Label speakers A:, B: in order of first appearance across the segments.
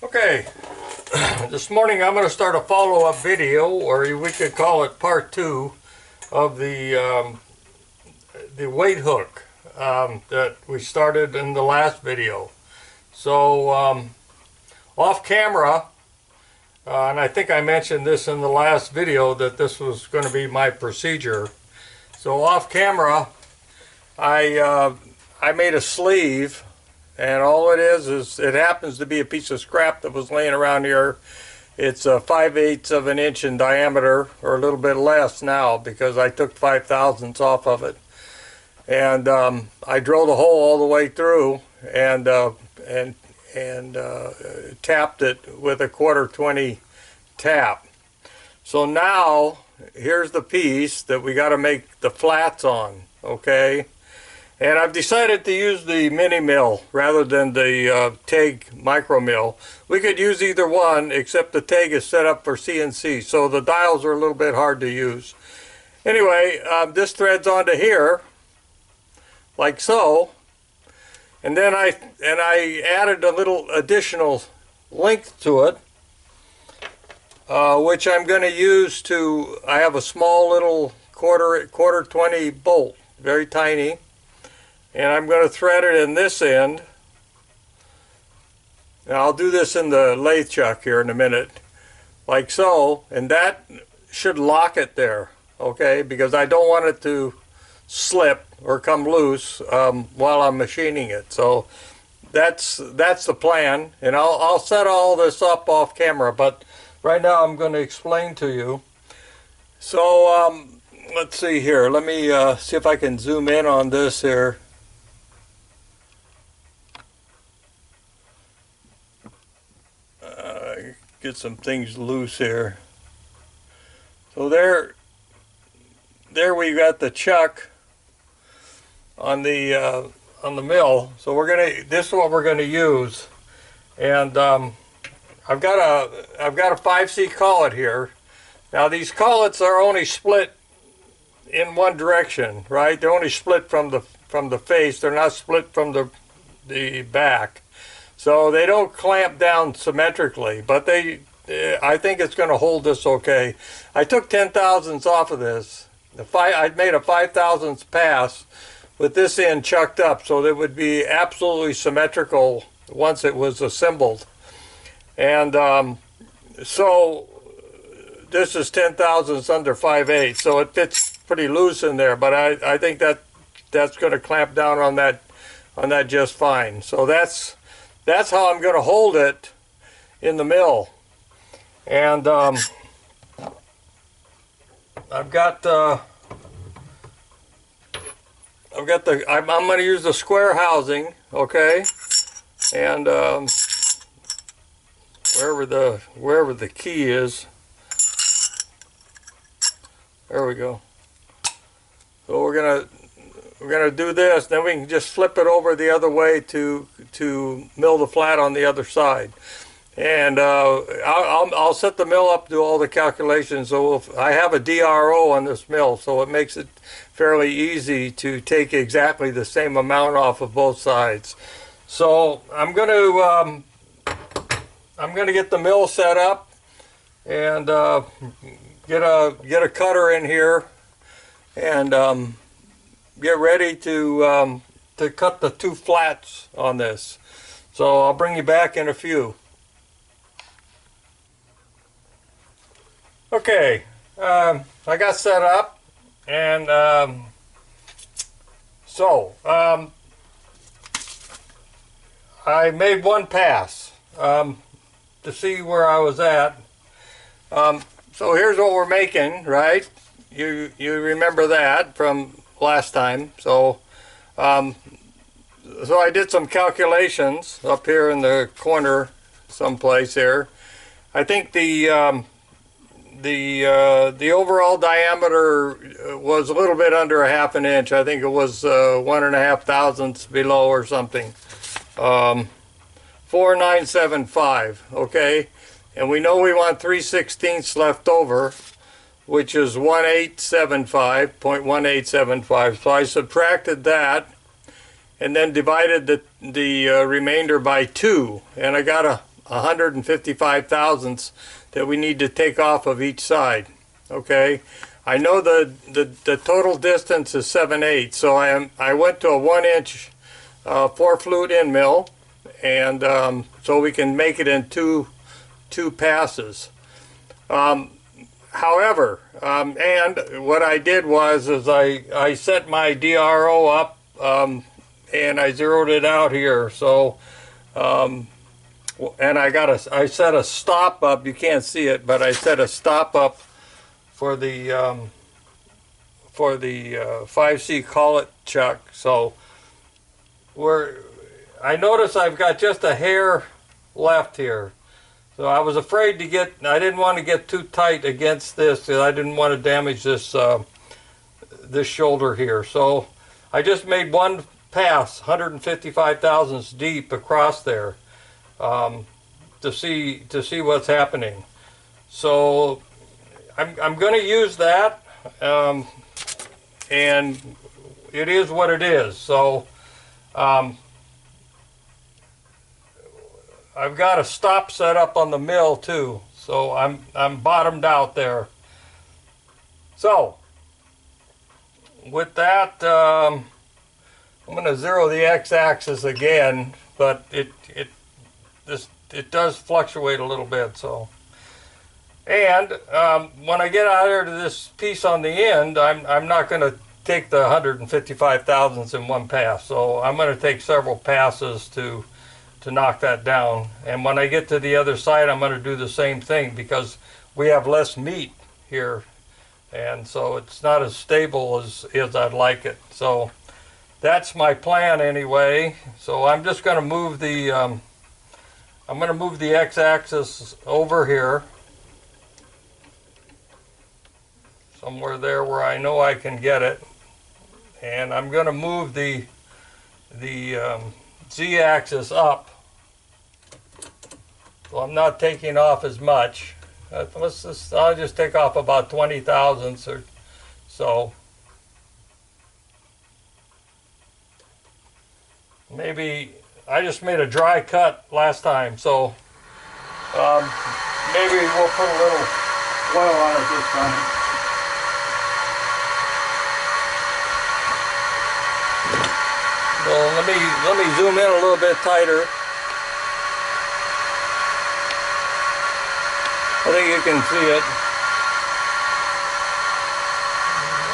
A: Okay, this morning I'm going to start a follow-up video, or we could call it part 2 of the weight hook that we started in the last video. So off camera, and I think I mentioned this in the last video that this was going to be my procedure. So off camera, I made a sleeve. And all it is it happens to be a piece of scrap that was laying around here. It's 5/8 of an inch in diameter, or a little bit less now, because I took 5/1000ths off of it. And I drilled a hole all the way through and tapped it with a 1/4-20 tap. So now here's the piece that we got to make the flats on, okay? And I've decided to use the mini mill rather than the TEG micro mill. We could use either one, except the TEG is set up for CNC, so the dials are a little bit hard to use. Anyway, this threads onto here, like so, and then I added a little additional length to it, which I'm going to use to. I have a small little 1/4-20 bolt, very tiny. And I'm going to thread it in this end. And I'll do this in the lathe chuck here in a minute, like so, and that should lock it there, okay, because I don't want it to slip or come loose while I'm machining it. So that's the plan, and I'll set all this up off camera, but right now I'm going to explain to you. So let's see here, let me see if I can zoom in on this here. Get some things loose here. So there we got the chuck on the mill. So this is what we're gonna use, and I've got a 5C collet here. Now these collets are only split in one direction, right? They're only split from the face. They're not split from the back. So they don't clamp down symmetrically, but I think it's going to hold this okay. I took 10/1000ths off of this. I made a 5/1000ths pass with this end chucked up, so that it would be absolutely symmetrical once it was assembled. And so this is 10/1000ths under 5/8, so it fits pretty loose in there. But I think that's going to clamp down on that just fine. So that's how I'm going to hold it in the mill. And I'm going to use the square housing, okay? And wherever the key is, there we go. So we're gonna do this, then we can just flip it over the other way to mill the flat on the other side. And I'll set the mill up, do all the calculations. So I have a DRO on this mill, so it makes it fairly easy to take exactly the same amount off of both sides. So I'm gonna get the mill set up and get a cutter in here and get ready to cut the two flats on this. So I'll bring you back in a few. Okay, I got set up, and I made one pass to see where I was at. So here's what we're making, right? You remember that from last time. So so I did some calculations up here in the corner someplace here. I think the overall diameter was a little bit under 1/2 inch. I think it was 1.5 thousandths below or something. 4975, okay? And we know we want 3/16 left over, which is 0.1875. So I subtracted that and then divided the remainder by 2, and I got a 155 thousandths that we need to take off of each side. Okay, I know the total distance is 7/8, so I went to a 1-inch 4-flute end mill, and so we can make it in two passes. However, and what I did was I set my DRO up, and I zeroed it out here. So, and I set a stop up. You can't see it, but I set a stop up for the 5C collet chuck. So I notice I've got just a hair left here. So I was afraid I didn't want to get too tight against this, because I didn't want to damage this this shoulder here. So I just made one pass, 155 thousandths deep across there, to see what's happening. So I'm going to use that, and it is what it is. So I've got a stop set up on the mill too, so I'm bottomed out there. So with that, I'm going to zero the x-axis again, but it does fluctuate a little bit. So, and when I get out here to this piece on the end, I'm not going to take the 155 thousandths in one pass. So I'm going to take several passes to knock that down. And when I get to the other side, I'm going to do the same thing, because we have less meat here, and so it's not as stable as I'd like it. So that's my plan anyway. So I'm just going to move the x-axis over here, somewhere there where I know I can get it, and I'm going to move the z-axis up, so I'm not taking off as much. I'll just take off about 20 thousandths or so. Maybe I just made a dry cut last time, so maybe we'll put a little oil on it this time. So let me zoom in a little bit tighter. I think you can see it.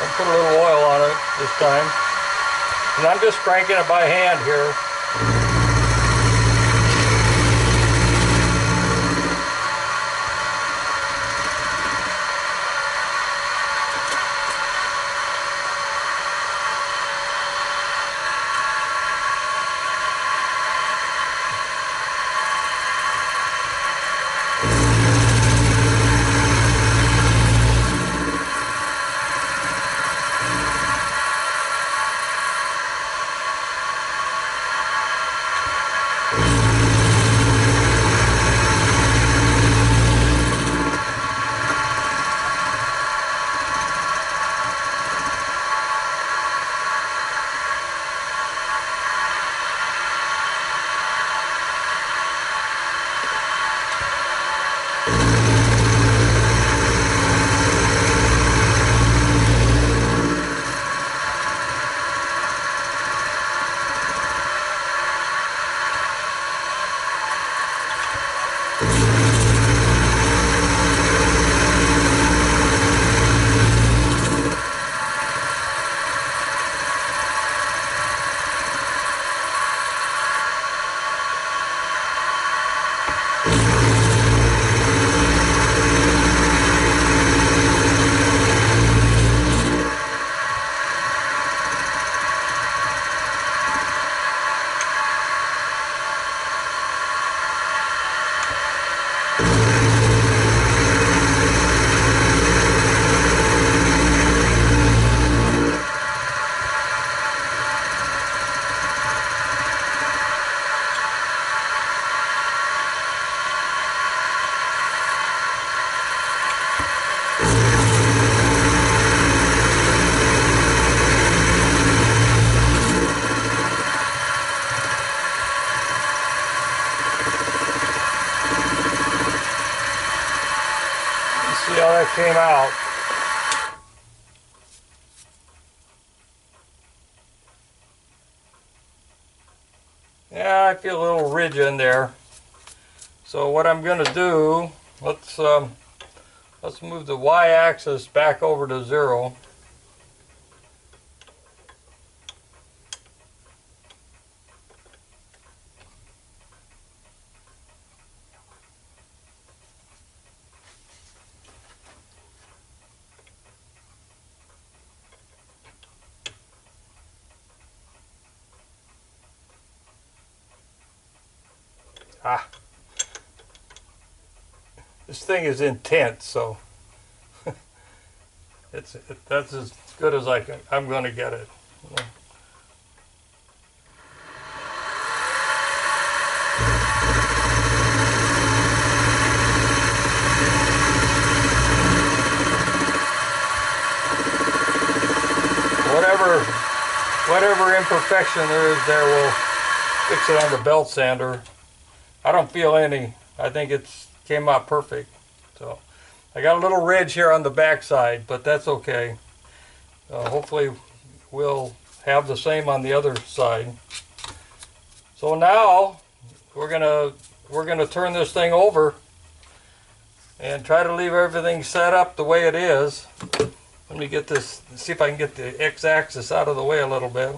A: I'll put a little oil on it this time. And I'm just cranking it by hand here. it came out. Yeah, I feel a little ridge in there. So what I'm going to do, let's move the y-axis back over to 0. This thing is intense, so that's as good as I'm going to get it. Whatever imperfection there is there, we'll fix it on the belt sander. I don't feel any. I think it's came out perfect. So I got a little ridge here on the back side, but that's okay. Hopefully we'll have the same on the other side. So now we're gonna turn this thing over and try to leave everything set up the way it is. Let me get this, see if I can get the x-axis out of the way a little bit.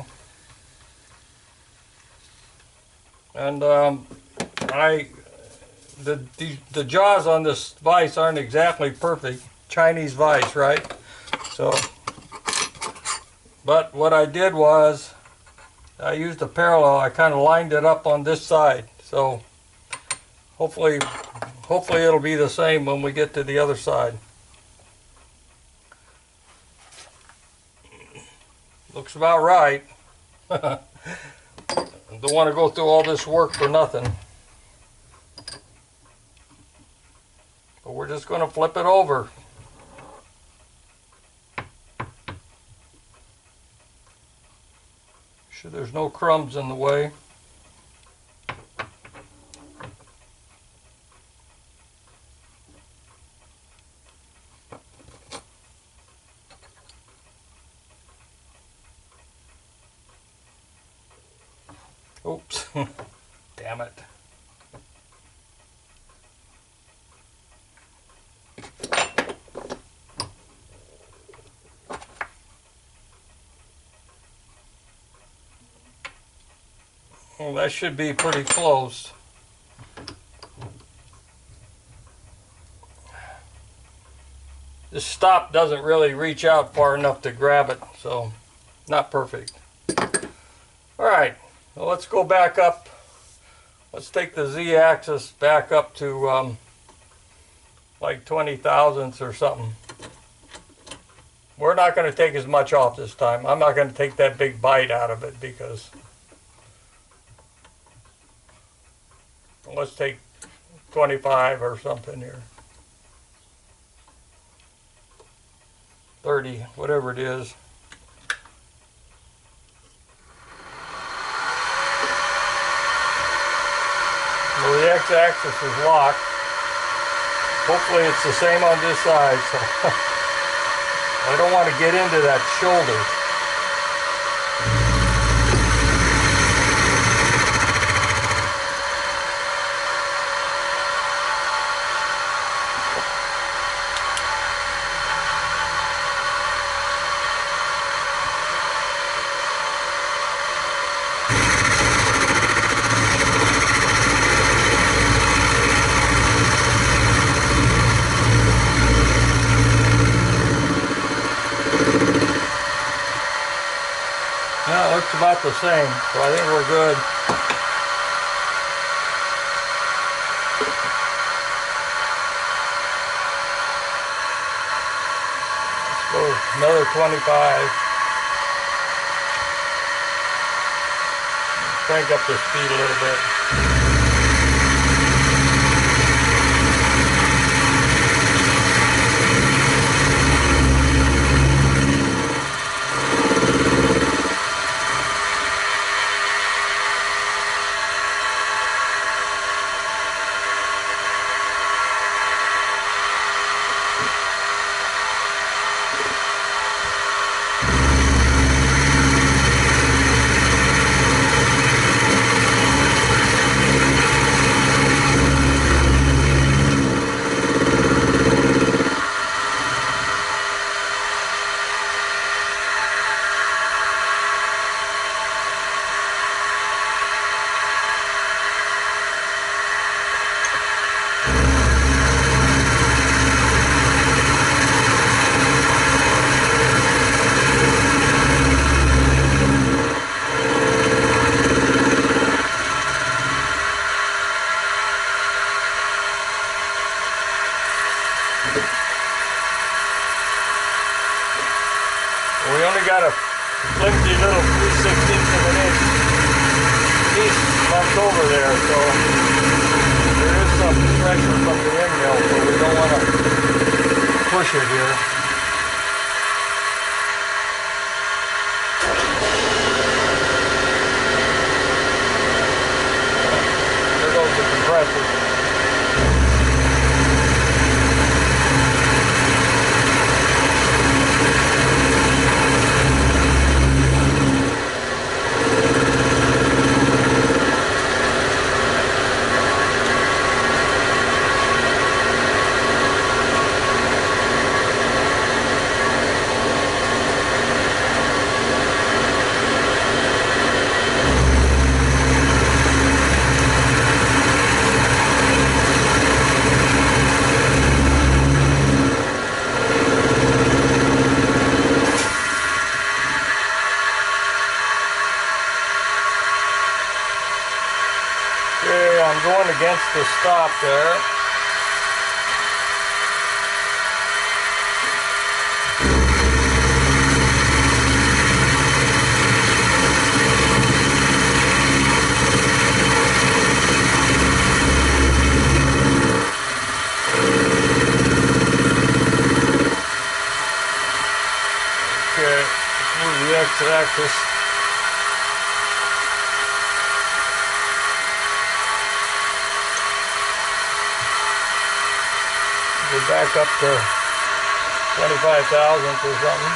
A: And the jaws on this vise aren't exactly perfect. Chinese vise, right? So, but what I did was I used a parallel. I kind of lined it up on this side. So hopefully it'll be the same when we get to the other side. Looks about right. Don't want to go through all this work for nothing. But we're just going to flip it over. Sure there's no crumbs in the way. Oops. Damn it. Well, that should be pretty close. This stop doesn't really reach out far enough to grab it, so not perfect. All right. Well, let's go back up. Let's take the z-axis back up to like 20 thousandths or something. We're not going to take as much off this time. I'm not going to take that big bite out of it because let's take 25 or something here. 30, whatever it is. Well, the x-axis is locked. Hopefully it's the same on this side, so I don't want to get into that shoulder. Yeah, it looks about the same, so I think we're good. Let's go another 25. Crank up the speed a little bit. over there, so there is some pressure from the end mill, so we don't want to push it here. There goes the compressor. Okay, I'm going against the stop there. Okay, move the X-axis. We're back up to 25 thousandths or something.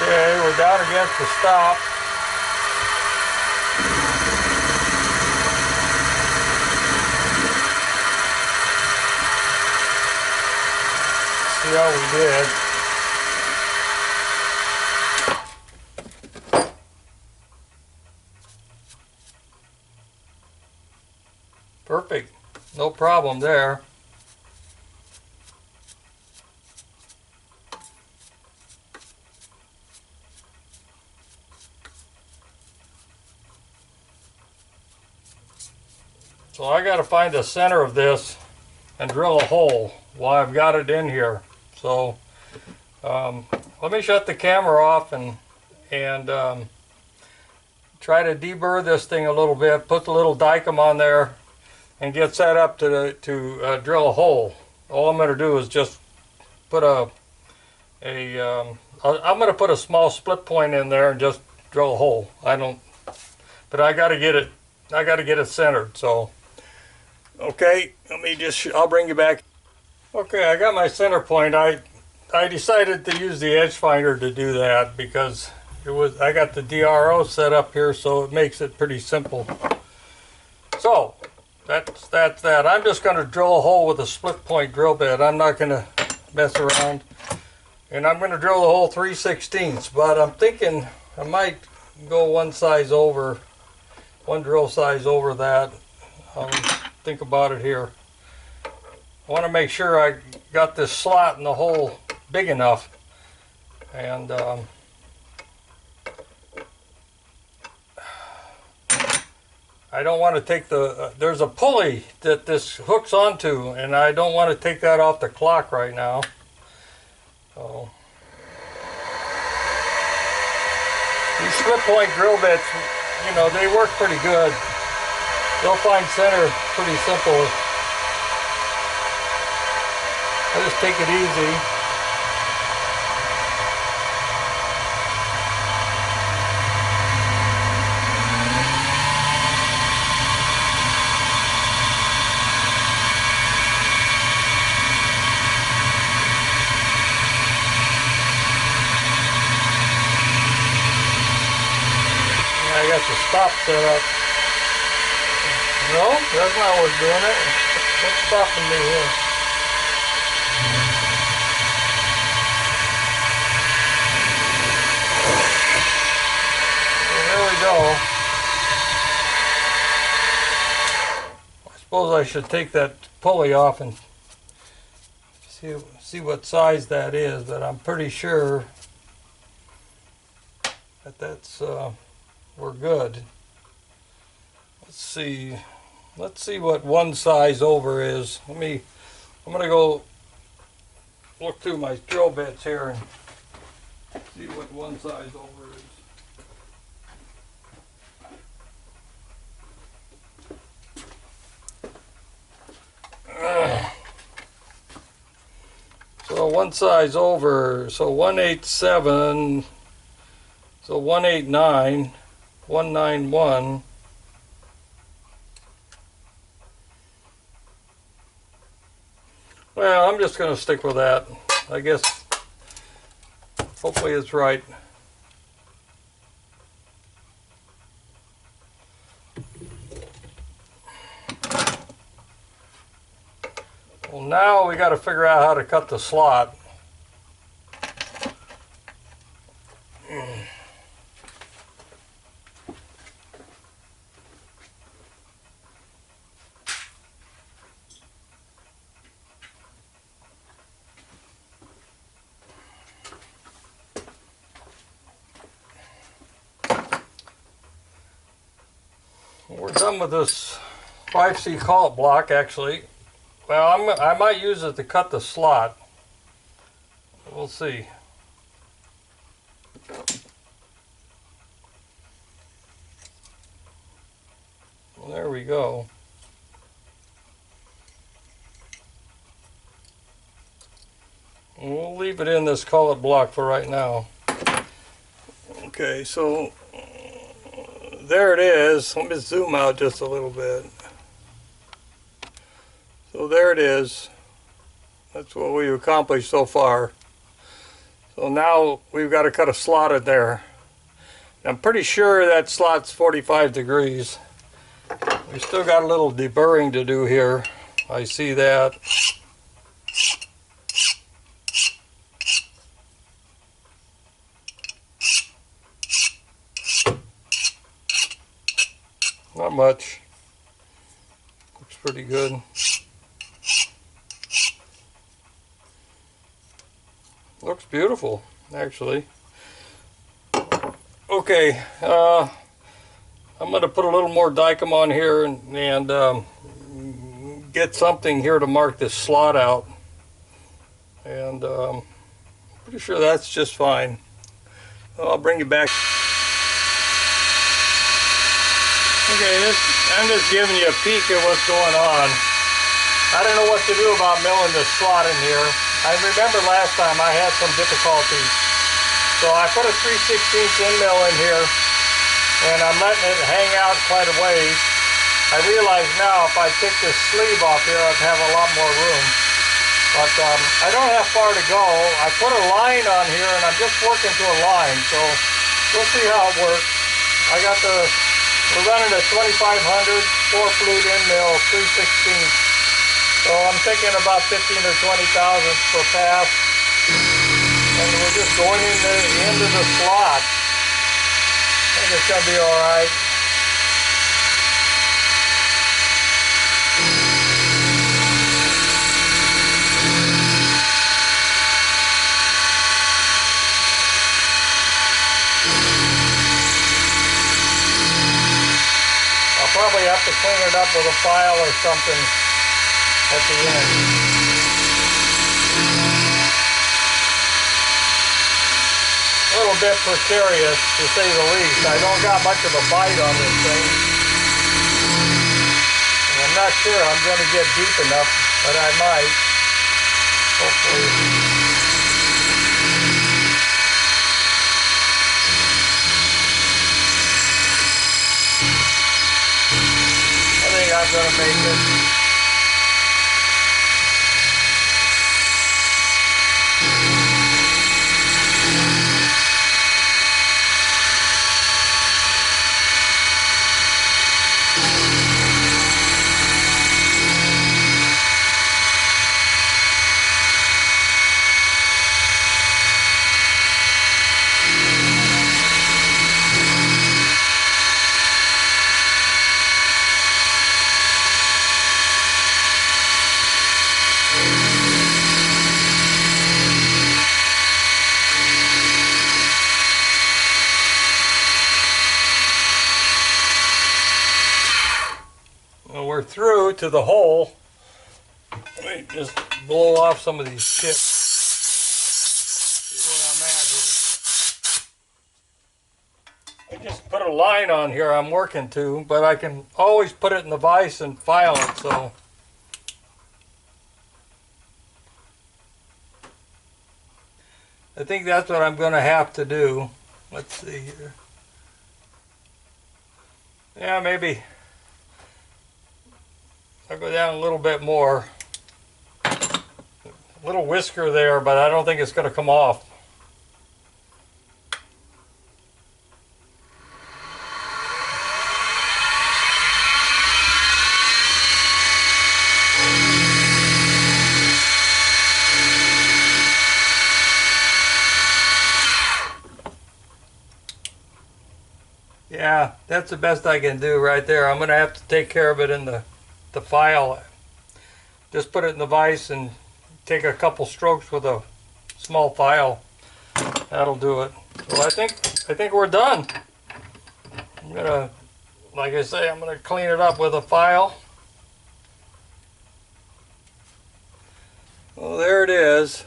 A: Okay, we're down against the stop. See how we did. Perfect. No problem there. So I got to find the center of this and drill a hole while I've got it in here. So let me shut the camera off and try to deburr this thing a little bit, put the little dicom on there, and get set up to drill a hole. All I'm going to do is just put I'm going to put a small split point in there and just drill a hole. But I got to get it centered. So, okay, I'll bring you back. Okay, I got my center point. I I decided to use the edge finder to do that because I got the DRO set up here, so it makes it pretty simple. So that's that. I'm just going to drill a hole with a split point drill bit. I'm not going to mess around, and I'm going to drill the hole 3/16. But I'm thinking I might go one drill size over that. I'll think about it here. I want to make sure I got this slot in the hole big enough, and I don't want to take there's a pulley that this hooks onto, and I don't want to take that off the clock right now. So these split point drill bits, you know, they work pretty good. They'll find center pretty simple. I just take it easy. I got the stop set up. No, that's not what's doing it. What's stopping me here? Go. I suppose I should take that pulley off and see what size that is, but I'm pretty sure that we're good. Let's see what one size over is. I'm gonna go look through my drill bits here and see what one size over is. So one size over, so 187, so 189, 191. Well, I'm just going to stick with that. I guess hopefully it's right. Well, now we got to figure out how to cut the slot. We're done with this 5C collet block, actually. Well, I might use it to cut the slot. We'll see. Well, there we go. And we'll leave it in this collet block for right now. Okay, so there it is. Let me zoom out just a little bit. So there it is. That's what we've accomplished so far. So now we've got to cut a slot in there. I'm pretty sure that slot's 45 degrees. We still got a little deburring to do here. I see that. Not much. Looks pretty good. Looks beautiful, actually. Okay, I'm going to put a little more Dykem on here and get something here to mark this slot out. And pretty sure that's just fine. I'll bring you back. Okay, I'm just giving you a peek at what's going on. I don't know what to do about milling this slot in here. I remember last time I had some difficulties. So I put a 3/16 end mill in here, and I'm letting it hang out quite a ways. I realize now if I take this sleeve off here, I'd have a lot more room. But I don't have far to go. I put a line on here and I'm just working to a line, so we'll see how it works. We're running a 2500 4-flute end mill, 3/16. So I'm thinking about 15 or 20 thousandths per pass. And we're just going into the slot. I think it's going to be alright. Probably have to clean it up with a file or something at the end. A little bit precarious, to say the least. I don't got much of a bite on this thing. And I'm not sure I'm going to get deep enough, but I might. Hopefully. I'm going to make it. Well, we're through to the hole. Let me just blow off some of these chips. See where I'm at here. I just put a line on here I'm working to, but I can always put it in the vise and file it, so. I think that's what I'm going to have to do. Let's see here. Yeah, maybe. I'll go down a little bit more. A little whisker there, but I don't think it's going to come off. Yeah, that's the best I can do right there. I'm going to have to take care of it in the file. Just put it in the vise and take a couple strokes with a small file. That'll do it. So I think we're done. I'm gonna, like I say, I'm gonna clean it up with a file. Well, there it is.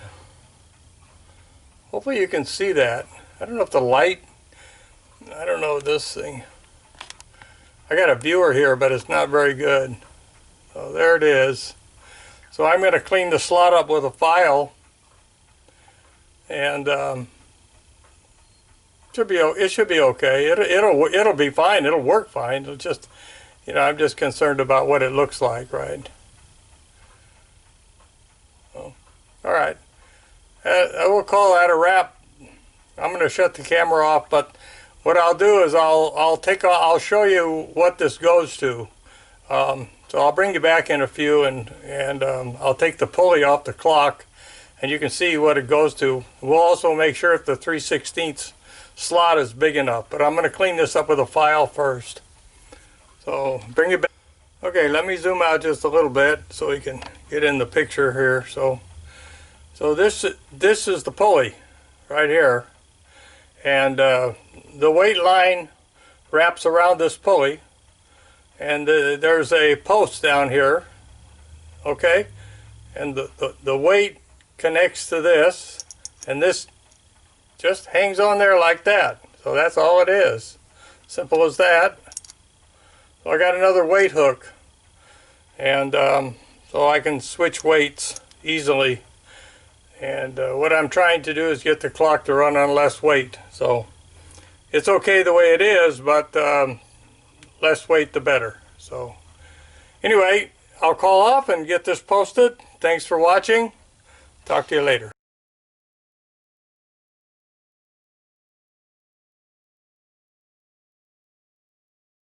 A: Hopefully you can see that. I don't know if the light, I don't know this thing. I got a viewer here, but it's not very good. So there it is. So I'm going to clean the slot up with a file, and it should be okay. It'll be fine. It'll work fine. It'll just, I'm just concerned about what it looks like, right? So, all right. I will call that a wrap. I'm going to shut the camera off, but what I'll do is I'll show you what this goes to. So I'll bring you back in a few, and I'll take the pulley off the clock, and you can see what it goes to. We'll also make sure if the 3/16 slot is big enough, but I'm going to clean this up with a file first. So bring it back. Okay, let me zoom out just a little bit so we can get in the picture here. So this is the pulley right here, and the weight line wraps around this pulley. And there's a post down here, okay, and the weight connects to this, and this just hangs on there like that. So that's all it is, simple as that. So I got another weight hook, and so I can switch weights easily. And what I'm trying to do is get the clock to run on less weight. So it's okay the way it is, but less weight the better. So anyway, I'll call off and get this posted. Thanks for watching. Talk to you later.